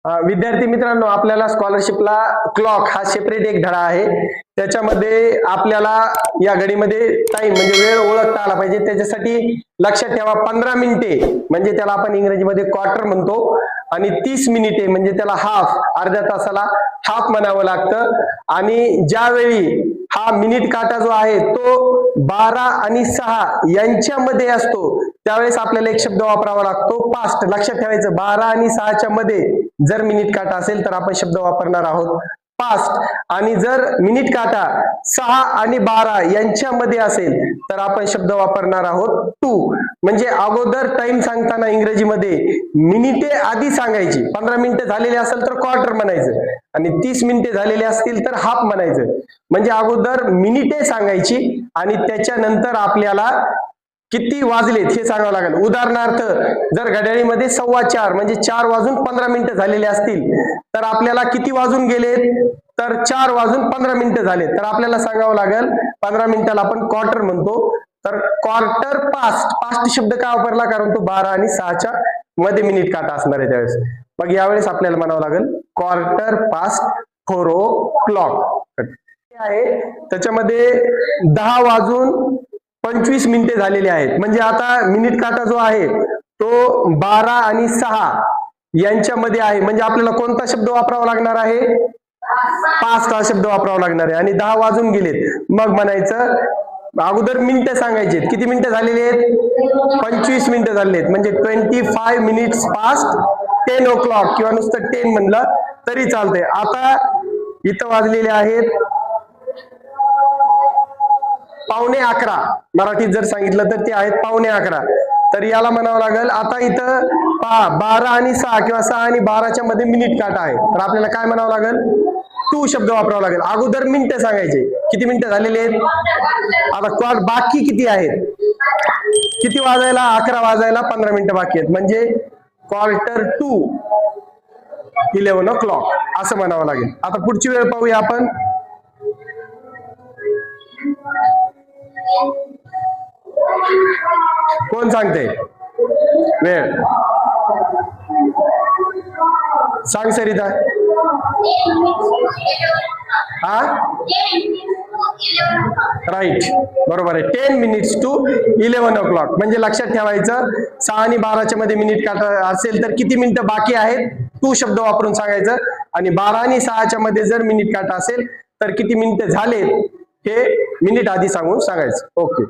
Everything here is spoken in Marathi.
विद्यार्थी मित्रांनो, आपल्याला स्कॉलरशिपला क्लॉक हा सेपरेट एक धडा आहे. त्याच्यामध्ये आपल्याला या घडीमध्ये टाइम म्हणजे वेळ ओळखता आला पाहिजे. त्याच्यासाठी लक्षात ठेवा 15 मिनिटे म्हणजे त्याला आपण इंग्रजीमध्ये क्वार्टर म्हणतो आणि 30 मिनिटे म्हणजे त्याला हाफ, अर्ध्या तासाला हाफ म्हणावं लागतं. आणि ज्यावेळी हा मिनिट काटा जो आहे तो 12 आणि 6 यांच्यामध्ये असतो त्यावेळेस आपल्याला एक शब्द वापरावा लागतो, पास्ट. लक्षात ठेवायचं 12 आणि 6च्या मध्ये जर मिनिट काटा असेल तर आपण शब्द वापरणार आहोत पास्ट. आणि जर मिनिट काटा 6 आणि 12 यांच्यामध्ये असेल तर आपण शब्द वापरणार आहोत टू. म्हणजे अगोदर टाइम सांगताना इंग्रजीमध्ये मिनिटे आधी सांगायची. 15 मिनिटे झालेले असेल तर क्वार्टर म्हणायचं आणि 30 मिनिटे झालेले असतील तर हाफ म्हणायचं. म्हणजे अगोदर मिनिटे सांगायची आणि त्याच्यानंतर आपल्याला किती वाजलेत हे सांगावं लागेल. उदाहरणार्थ जर घड्याळीमध्ये 4:15 म्हणजे 4:15 झालेले असतील तर आपल्याला किती वाजून गेलेत तर 4:15 झालेत. तर आपल्याला सांगावं लागेल 15 मिनिटाला आपण क्वार्टर म्हणतो तर क्वार्टर पास्ट. पास्ट शब्द का वापरला कारण तो 12 आणि 6च्या मध्ये मिनिट काटा असणार आहे त्यावेळेस. मग यावेळेस आपल्याला म्हणावं लागेल क्वार्टर पास्ट 4 o'clock आहे. त्याच्यामध्ये 10:25 झालेले आहेत. म्हणजे आता मिनिट काटा जो आहे तो 12 आणि 6 यांच्यामध्ये आहे. म्हणजे आपल्याला कोणता शब्द वापरावा लागणार आहे, पास्ट हा शब्द वापरावा लागणार आहे. आणि 10 वाजून गेलेत मग म्हणायचं अगोदर मिनिटं सांगायचे किती मिनिटं झालेली आहेत, 25 मिनिटं झालेली आहेत. म्हणजे 25 minutes past 10 o'clock किंवा नुसतं 10 म्हणलं तरी चालतंय. आता इथं वाजलेले आहेत 11:15. मराठीत जर सांगितलं तर ते आहेत 11:15. तर याला म्हणावं लागेल आता इथं पहा 12 आणि 6 किंवा 6 आणि 12च्या मध्ये मिनिट काटा आहे. तर आपल्याला काय म्हणावं लागेल, टू शब्द वापरावा लागेल. अगोदर मिनिटं सांगायचे किती मिनिटं झालेली आहेत. आता बाकी किती आहेत, किती वाजायला, 11 वाजायला 15 मिनिटं बाकी आहेत. म्हणजे क्वार्टर टू 11 o'clock असं म्हणावं लागेल. आता पुढची वेळ पाहूया आपण. कोण सांगते वेळ, सांग सरिता. राईट, बरोबर आहे. 10 minutes to 11 o'clock. म्हणजे लक्षात ठेवायचं 6 आणि 12च्या मध्ये मिनिट काटा असेल तर किती मिनिटं बाकी आहेत टू शब्द वापरून सांगायचं. आणि 12 आणि 6च्या मध्ये जर मिनिट काटा असेल तर किती मिनिटं झालेत हे मिनिट आधी सांगून सांगायचं. ओके.